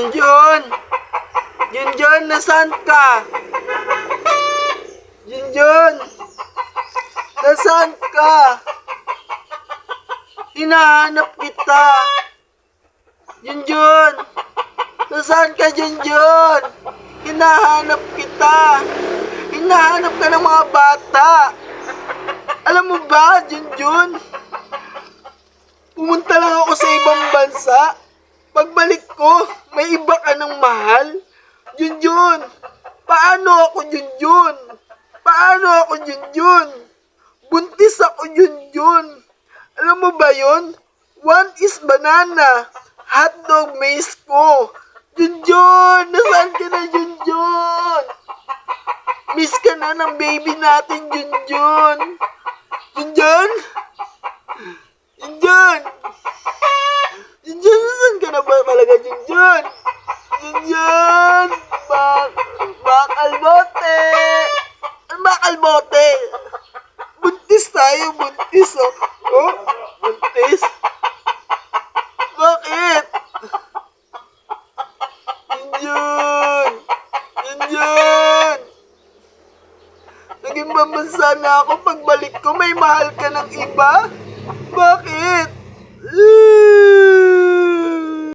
Junjun! Junjun, nasaan ka? Junjun! Nasaan ka? Hinahanap kita! Junjun! Nasaan ka, Junjun? Hinahanap kita! Hinahanap ka ng mga bata! Alam mo ba, Junjun? Pumunta lang ako sa ibang bansa. Pagbalik ko, may iba ka ng mahal. Junjun! Paano ako, Junjun? Paano ako, Junjun? Buntis ako, Junjun. Alam mo ba yon? One is banana. Hotdog maze ko. Junjun! Nasaan ka na, Junjun? Miss ka na ng baby natin, Junjun. Junjun? Junjun! Junjun, nasaan ka na ba talaga, Junjun? Junjun! Bakal bote! Ang bakal bote? Buntis tayo, buntis, oh. Oh, buntis? Bakit? Junjun! Junjun! Naging mamansa na ako. Pagbalik ko, may mahal ka ng iba? Bakit?